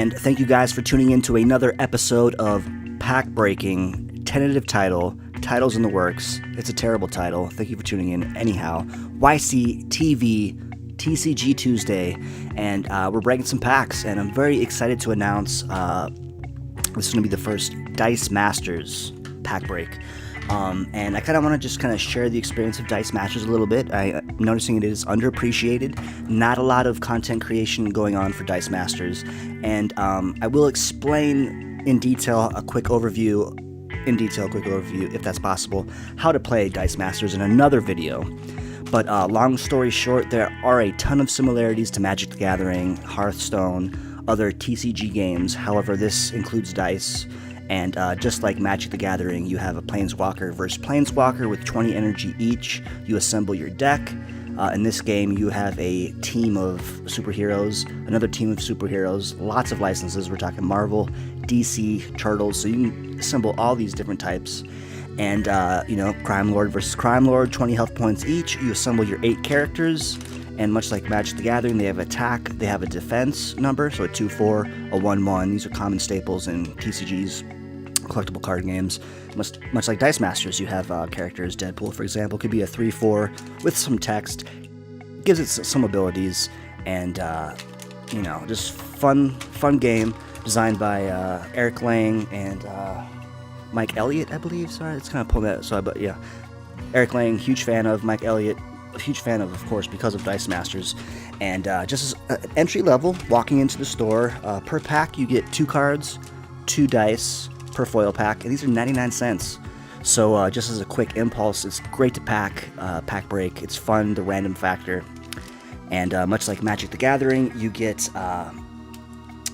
And thank you guys for tuning in to another episode of Pack Breaking. Tentative titles in the works. It's a terrible title. Thank you for tuning in anyhow. YCTV, TCG Tuesday, and we're breaking some packs, and I'm very excited to announce this is going to be the first Dice Masters pack break. And I kind of want to just kind of share the experience of Dice Masters a little bit. I'm noticing it is underappreciated. Not a lot of content creation going on for Dice Masters. And I will explain in detail a quick overview, if that's possible, how to play Dice Masters in another video. But long story short, there are a ton of similarities to Magic the Gathering, Hearthstone, other TCG games. However, this includes dice. And just like Magic the Gathering, you have a Planeswalker versus Planeswalker with 20 energy each. You assemble your deck. In this game, you have a team of superheroes, another team of superheroes, lots of licenses. We're talking Marvel, DC, Turtles, so you can assemble all these different types. And, Crime Lord versus Crime Lord, 20 health points each. You assemble your 8 characters. And much like Magic the Gathering, they have attack, they have a defense number, so a 2-4, a 1-1. These are common staples in TCGs, collectible card games. Much like Dice Masters, you have characters. Deadpool, for example, could be a 3-4 with some text. Gives it some abilities, and just fun game designed by Eric Lang and Mike Elliott, I believe. Sorry, it's kind of pulling that. But yeah, Eric Lang, huge fan of. Mike Elliott, a huge fan of course, because of Dice Masters. And just as entry level, walking into the store, per pack you get 2 cards, 2 dice per foil pack, and these are 99 cents. So just as a quick impulse, it's great to pack break. It's fun, the random factor. And much like Magic the Gathering, you get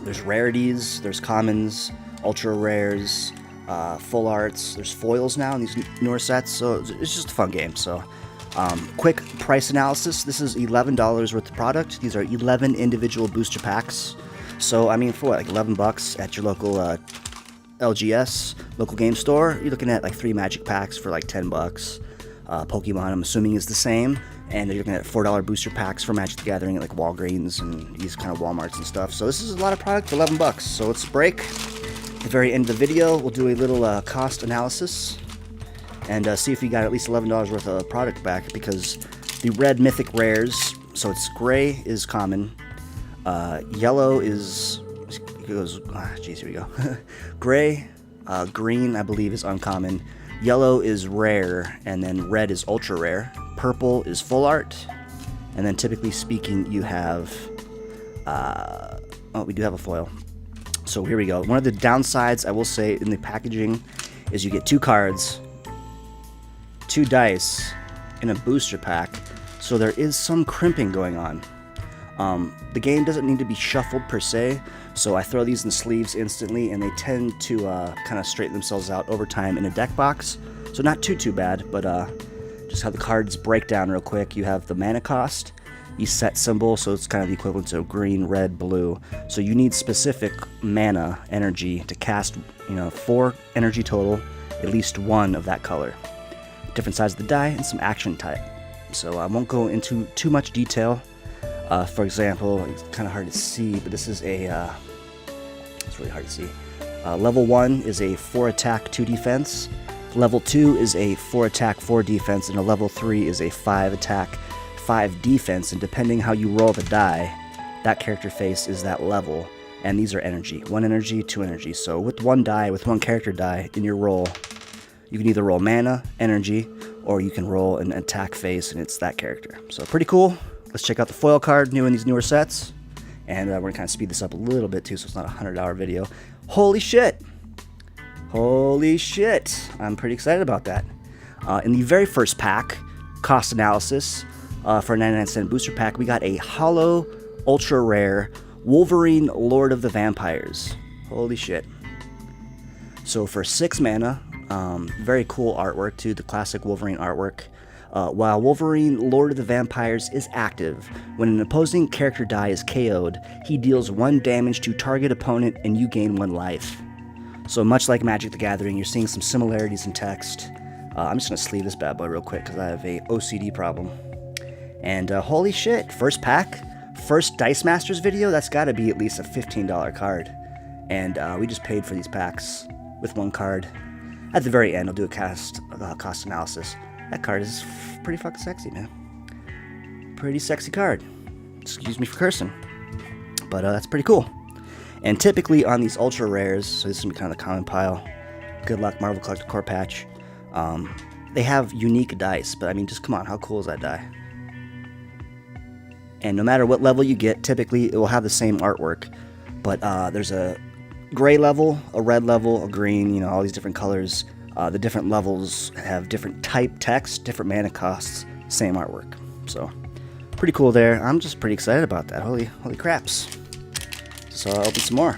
there's rarities, there's commons, ultra rares, full arts, there's foils now in these newer sets, so it's just a fun game. So quick price analysis. This is $11 worth of product. These are 11 individual booster packs. So I mean, for what, like $11 at your local LGS, local game store, you're looking at like 3 Magic packs for like $10. Pokemon, I'm assuming, is the same. And you're looking at $4 booster packs for Magic the Gathering at like Walgreens and these kind of Walmarts and stuff. So this is a lot of product for $11. So let's break. At the very end of the video, we'll do a little cost analysis and see if we got at least $11 worth of product back, because the red mythic rares, so it's gray is common, yellow is, here we go. Gray, green, I believe, is uncommon. Yellow is rare, and then red is ultra rare. Purple is full art, and then typically speaking, you have, we do have a foil. So here we go. One of the downsides, I will say, in the packaging is you get 2 cards, 2 dice in a booster pack, so there is some crimping going on. The game doesn't need to be shuffled per se, so I throw these in sleeves instantly, and they tend to kind of straighten themselves out over time in a deck box. So not too bad, but just how the cards break down real quick. You have the mana cost, you set symbol, so it's kind of the equivalent to green, red, blue. So you need specific mana energy to cast, 4 energy total, at least 1 of that color. Different size of the die, and some action type. So I won't go into too much detail. For example, it's kind of hard to see, but this is it's really hard to see. Level 1 is a 4 attack, 2 defense. Level 2 is a 4 attack, 4 defense, and a level 3 is a 5 attack, 5 defense, and depending how you roll the die, that character face is that level, and these are energy. 1 energy, 2 energy. So with 1 character die in your roll, you can either roll mana, energy, or you can roll an attack face, and it's that character. So pretty cool. Let's check out the foil card, new in these newer sets. And we're going to kind of speed this up a little bit too, so it's not a 100-hour video. Holy shit! Holy shit! I'm pretty excited about that. In the very first pack, cost analysis, for a 99-cent booster pack, we got a Holo Ultra Rare Wolverine Lord of the Vampires. Holy shit. So for 6 mana, very cool artwork too, the classic Wolverine artwork. While Wolverine Lord of the Vampires is active, when an opposing character die is KO'd, he deals 1 damage to target opponent and you gain 1 life. So much like Magic the Gathering, you're seeing some similarities in text. I'm just going to sleeve this bad boy real quick because I have a OCD problem. And holy shit, first pack, first Dice Masters video, that's got to be at least a $15 card. and we just paid for these packs with one card. At the very end, I'll do a cost analysis. That card is pretty fucking sexy, man. Pretty sexy card. Excuse me for cursing. But that's pretty cool. And typically on these ultra rares, so this is kind of the common pile, Good Luck Marvel Collector Core Patch, they have unique dice, but I mean, just come on, how cool is that die? And no matter what level you get, typically it will have the same artwork, but there's a gray level, a red level, a green, you know, all these different colors. The different levels have different type text, different mana costs, same artwork. So, pretty cool there. I'm just pretty excited about that. Holy craps. So I'll open some more.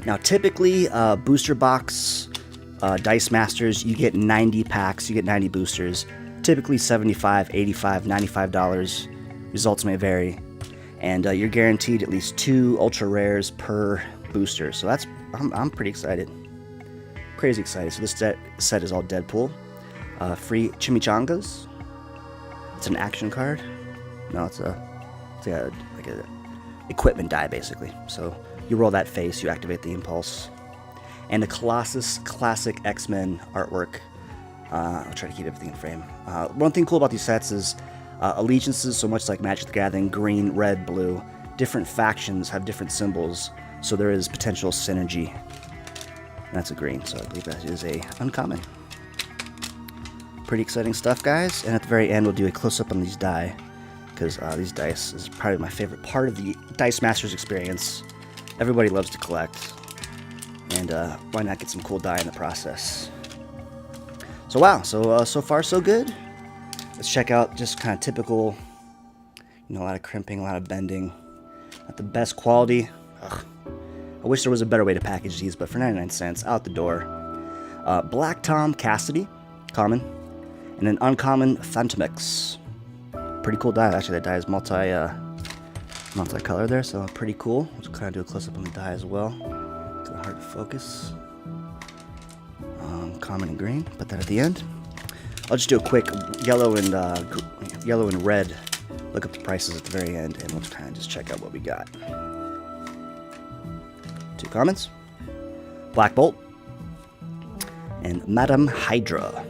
Now, typically, booster box Dice Masters, you get 90 packs, you get 90 boosters. Typically $75, $85, $95. Results may vary. And you're guaranteed at least 2 ultra rares per booster. So that's, I'm pretty excited. Crazy excited. So this set is all Deadpool. Free Chimichangas. It's an action card. No, it's like a equipment die, basically. So you roll that face, you activate the impulse. And the Colossus Classic X-Men artwork. I'll try to keep everything in frame. One thing cool about these sets is allegiances, so much like Magic the Gathering, green, red, blue. Different factions have different symbols, so there is potential synergy. That's a green, so I believe that is a uncommon. Pretty exciting stuff, guys. And at the very end, we'll do a close-up on these die, because these dice is probably my favorite part of the Dice Masters experience. Everybody loves to collect, and why not get some cool die in the process? So wow, so far so good. Let's check out just kind of typical, you know, a lot of crimping, a lot of bending. Not the best quality. Ugh. I wish there was a better way to package these, but for 99 cents, out the door. Black Tom Cassidy, common. And an uncommon Phantomix. Pretty cool die. Actually, that die is multi-color there, so pretty cool. We'll kind of do a close-up on the die as well. It's hard to focus. Common and green. Put that at the end. I'll just do a quick yellow and red. Look up the prices at the very end, and we'll kind of just check out what we got. 2 commons, Black Bolt, and Madame Hydra,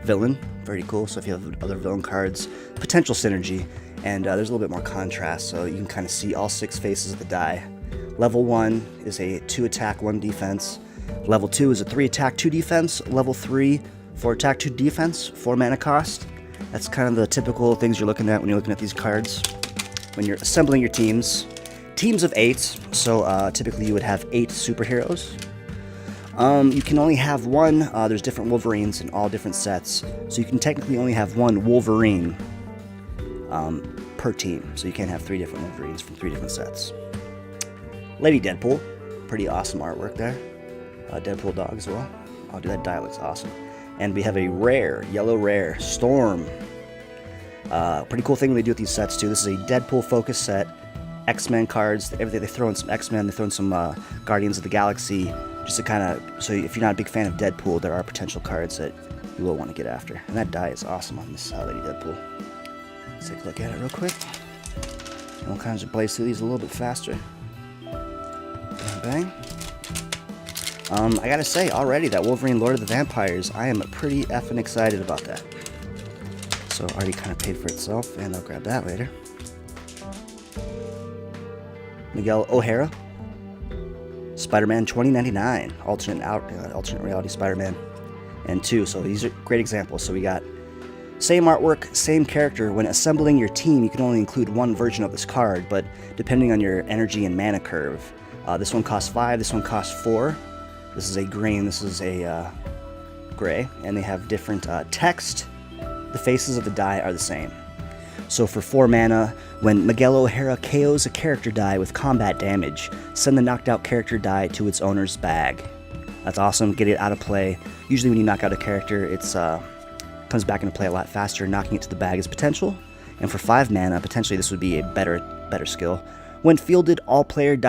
villain, very cool. So if you have other villain cards, potential synergy, and there's a little bit more contrast, so you can kind of see all 6 faces of the die. Level 1 is a 2 attack, 1 defense. Level 2 is a 3 attack, 2 defense. Level 3, 4 attack, 2 defense, 4 mana cost. That's kind of the typical things you're looking at when you're looking at these cards. When you're assembling your teams. Teams of 8, so typically you would have 8 superheroes. You can only have 1, there's different Wolverines in all different sets, so you can technically only have 1 Wolverine per team, so you can't have 3 different Wolverines from 3 different sets. Lady Deadpool, pretty awesome artwork there. Deadpool dog as well. Oh dude, that die looks awesome. And we have a rare, yellow rare, Storm. Pretty cool thing they do with these sets too. This is a Deadpool focus set. X-Men cards, everything. They throw in some X-Men, they throw in some Guardians of the Galaxy, just to kind of, so if you're not a big fan of Deadpool, there are potential cards that you will want to get after. And that die is awesome on this Lady Deadpool. Let's take a look at it real quick. We'll kind of just blaze through these a little bit faster. Bang, bang. I gotta say, already, that Wolverine Lord of the Vampires, I am pretty effing excited about that. So, already kind of paid for itself, and I'll grab that later. Miguel O'Hara, Spider-Man 2099, alternate reality Spider-Man, and 2. So these are great examples. So we got same artwork, same character. When assembling your team, you can only include 1 version of this card, but depending on your energy and mana curve, this one costs 5, this one costs 4. This is a green, this is a gray, and they have different text. The faces of the die are the same. So for 4 mana, when Miguel O'Hara KOs a character die with combat damage, send the knocked out character die to its owner's bag. That's awesome, get it out of play. Usually when you knock out a character, it's comes back into play a lot faster. Knocking it to the bag is potential. And for 5 mana, potentially this would be a better skill. When fielded, all players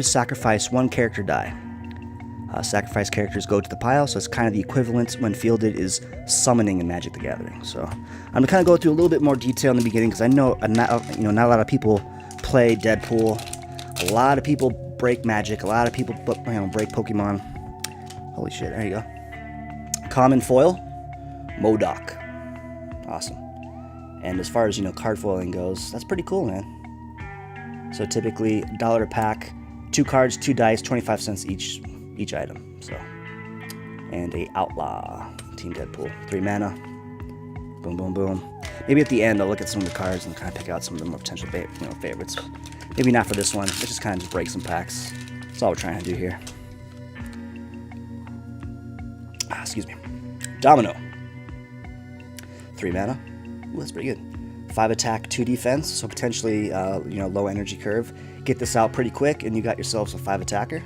sacrifice 1 character die. Sacrifice characters go to the pile, so it's kind of the equivalent when fielded is summoning in Magic the Gathering. So I'm gonna kind of go through a little bit more detail in the beginning because I know not a lot of people play Deadpool. A lot of people break Magic. A lot of people break Pokemon. Holy shit, there you go. Common foil, Modok. Awesome. And as far as, card foiling goes, that's pretty cool, man. So typically, $1 a pack, 2 cards, 2 dice, 25 cents each item. So, and a Outlaw, Team Deadpool, 3 mana. Boom, boom, boom. Maybe at the end, I'll look at some of the cards and kind of pick out some of the more potential favorites. Maybe not for this one. Let's just kind of break some packs. That's all we're trying to do here. Excuse me. Domino. 3 mana. Ooh, that's pretty good. 5 attack, 2 defense, so potentially, low energy curve. Get this out pretty quick, and you got yourselves a 5 attacker.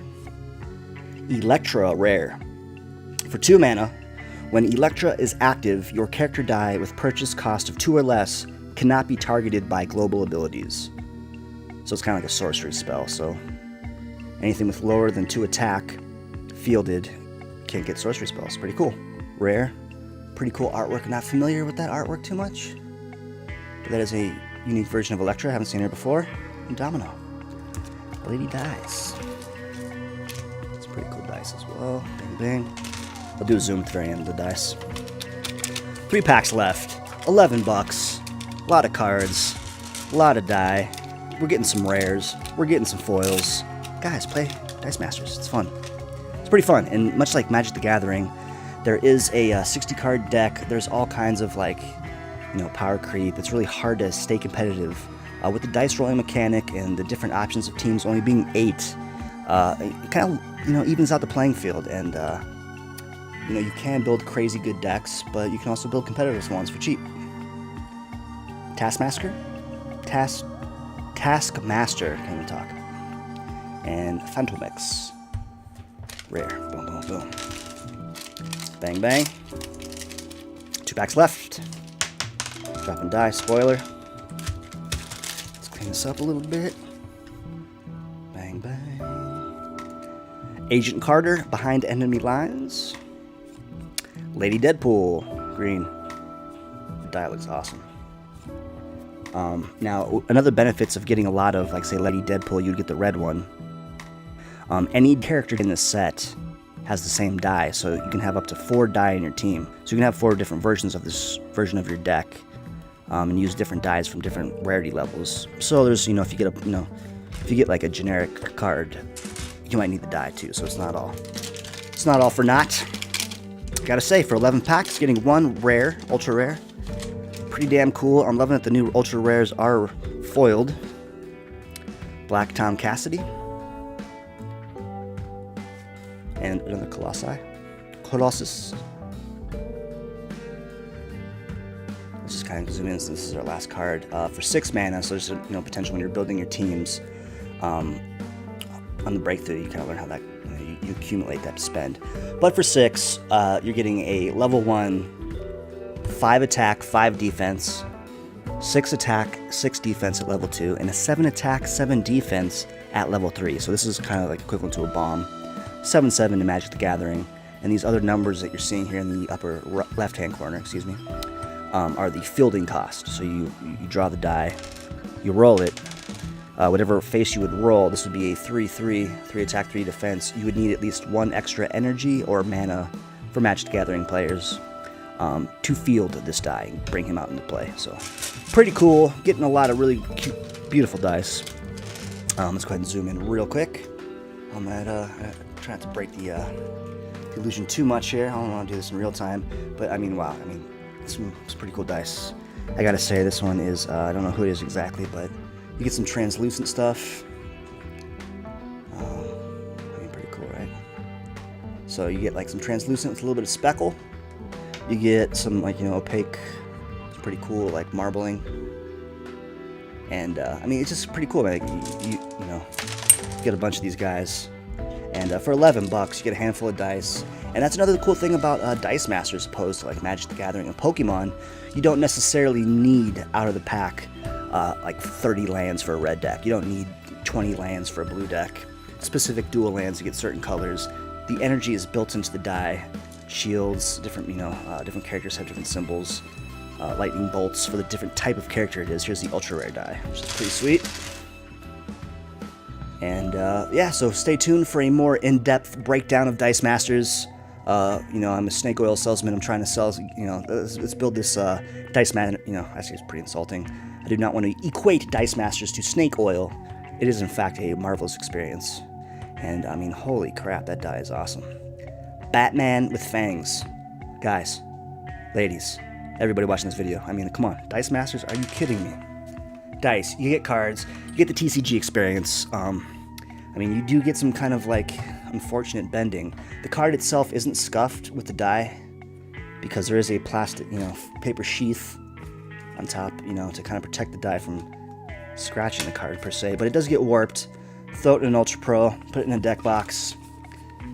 Electra rare. For 2 mana, when Electra is active, your character die with purchase cost of 2 or less cannot be targeted by global abilities. So it's kind of like a sorcery spell, so anything with lower than 2 attack fielded can't get sorcery spells. Pretty cool. Rare. Pretty cool artwork. Not familiar with that artwork too much. But that is a unique version of Electra. Haven't seen her before. And Domino. Lady Dice. It's a pretty cool dice as well. Bang, bang. I'll do a zoom at the very end of the dice. 3 packs left. 11 bucks. A lot of cards. A lot of die. We're getting some rares. We're getting some foils. Guys, play Dice Masters. It's fun. It's pretty fun, and much like Magic the Gathering, there is a 60-card deck. There's all kinds of power creep. It's really hard to stay competitive. With the dice rolling mechanic and the different options of teams only being 8, it kind of evens out the playing field. And you can build crazy good decks, but you can also build competitive ones for cheap. Taskmaster, can't even talk. And Phantomix. Rare. Boom, boom, boom. Bang, bang. 2 packs left. Drop and die. Spoiler. Let's clean this up a little bit. Bang, bang. Agent Carter, Behind Enemy Lines. Lady Deadpool. Green. The die looks awesome. Now, another benefits of getting a lot of, say, Lady Deadpool, you'd get the red one. Any character in this set has the same die, so you can have up to 4 die in your team. So you can have 4 different versions of this version of your deck, and use different dies from different rarity levels. So there's, if you get like a generic card, you might need the die too. So it's not all for naught. Gotta say, for 11 packs, getting 1 rare, ultra rare, pretty damn cool. I'm loving that the new ultra rares are foiled. Black Tom Cassidy. And another Colossus. Let's just kind of zoom in, so this is our last card. For 6 mana, so there's potential when you're building your teams. On the breakthrough, you kind of learn how that you accumulate that spend. But for 6, you're getting a level 1, 5 attack, 5 defense, 6 attack, 6 defense at level 2, and a 7 attack, 7 defense at level 3. So this is kind of like equivalent to a bomb. 7/7 in Magic the Gathering, and these other numbers that you're seeing here in the upper left-hand corner, are the fielding cost. So you draw the die, you roll it. Whatever face you would roll, this would be a 3/3, 3 attack, 3 defense. You would need at least 1 extra energy or mana for Magic the Gathering players to field this die and bring him out into play. So pretty cool. Getting a lot of really cute, beautiful dice. Let's go ahead and zoom in real quick. I'm try not to break the illusion too much here. I don't want to do this in real time, but wow, it's pretty cool dice. I gotta say, this one is, I don't know who it is exactly, but you get some translucent stuff. Pretty cool, right? So you get some translucent with a little bit of speckle. You get some opaque, it's pretty cool, marbling. And it's just pretty cool, man. You get a bunch of these guys. And for 11 bucks, you get a handful of dice. And that's another cool thing about Dice Masters, opposed to Magic the Gathering and Pokemon. You don't necessarily need out of the pack 30 lands for a red deck. You don't need 20 lands for a blue deck. Specific dual lands to get certain colors. The energy is built into the die. Shields, different characters have different symbols. Lightning bolts for the different type of character it is. Here's the ultra rare die, which is pretty sweet. And yeah, so stay tuned for a more in-depth breakdown of Dice Masters. You know, I'm a snake oil salesman. I'm trying to sell, you know, let's build this Dice Master. You know, actually, it's pretty insulting. I do not want to equate Dice Masters to snake oil. It is, in fact, a marvelous experience. And, I mean, holy crap, that die is awesome. Batman with fangs. Guys, ladies, everybody watching this video, I mean, come on. Dice Masters, are you kidding me? Dice, you get cards, you get the TCG experience. I mean, you do get some kind of, like, unfortunate bending. The card itself isn't scuffed with the die because there is a plastic, you know, paper sheath on top, you know, to kind of protect the die from scratching the card per se, but it does get warped. Throw it in an Ultra Pro, put it in a deck box,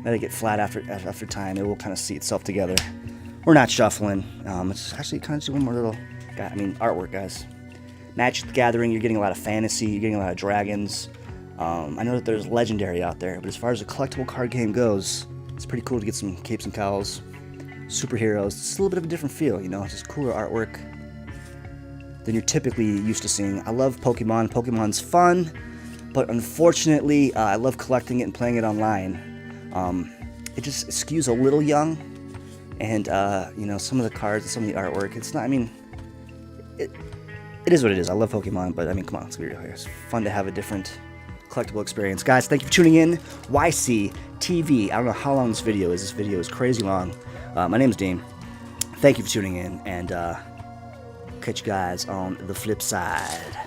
let it get flat after time. It will kind of see itself together. We're not shuffling. It's actually kind of just one more little, I mean, artwork, guys. Magic the Gathering, you're getting a lot of fantasy, you're getting a lot of dragons. I know that there's legendary out there, but as far as a collectible card game goes, it's pretty cool to get some capes and cowls, superheroes. It's a little bit of a different feel, you know, it's just cooler artwork than you're typically used to seeing. I love Pokemon. Pokemon's fun, but unfortunately, I love collecting it and playing it online. It just skews a little young, and you know, some of the cards and some of the artwork, it's not, I mean, it is what it is. I love Pokemon, but I mean, come on, let's be real here. It's fun to have a different collectible experience. Guys, thank you for tuning in. YCTV. I don't know how long this video is. This video is crazy long. My name is Dean. Thank you for tuning in, and catch you guys on the flip side.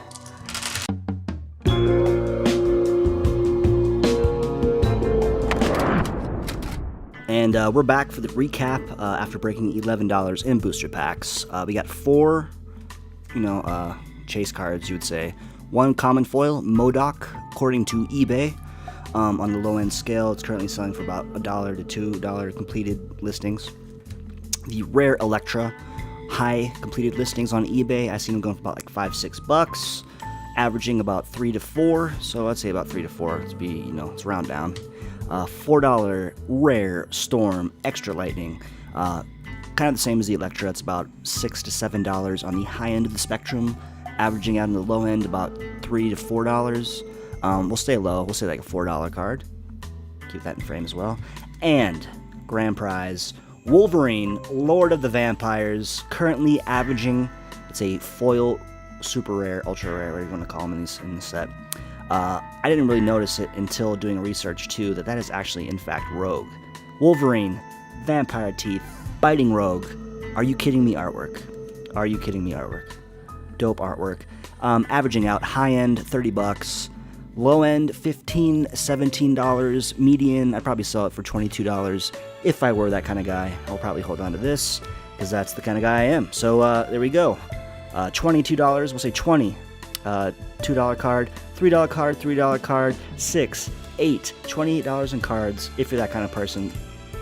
And we're back for the recap after breaking $11 in booster packs. We got 4, you know, chase cards, you would say. 1 common foil, Modoc, according to eBay. On the low end scale, it's currently selling for about $1 to $2 completed listings. The rare Electra, high completed listings on eBay. I've seen them going for about like $5-6, averaging about 3 to 4. So I'd say about 3 to 4. Let's be, you know, let's round down. $4 rare Storm Extra Lightning. Kind of the same as the Electra. It's about $6 to $7 on the high end of the spectrum, averaging out on the low end about $3 to $4. We'll stay low. We'll say like a $4 card. Keep that in frame as well. And grand prize, Wolverine, Lord of the Vampires, currently averaging, it's a foil, super rare, ultra rare, whatever you want to call them in this set. I didn't really notice it until doing research too, that is actually in fact Rogue. Wolverine, Vampire Teeth, Biting Rogue. Are you kidding me, artwork? Are you kidding me, artwork? Dope artwork. Averaging out high end $30, low end $15, $17, median I'd probably sell it for $22. If I were that kind of guy, I'll probably hold on to this because that's the kind of guy I am. So there we go. $22, we'll say 20. $2 card, $3 card, $3 card, $6, $8, $28 in cards. If you're that kind of person,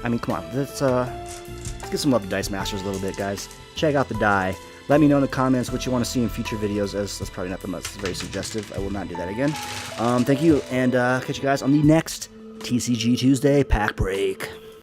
I mean, come on, let's get some love to Dice Masters a little bit, guys. Check out the die. Let me know in the comments what you want to see in future videos, as that's probably not the most, it's very suggestive. I will not do that again. Thank you, and catch you guys on the next TCG Tuesday pack break.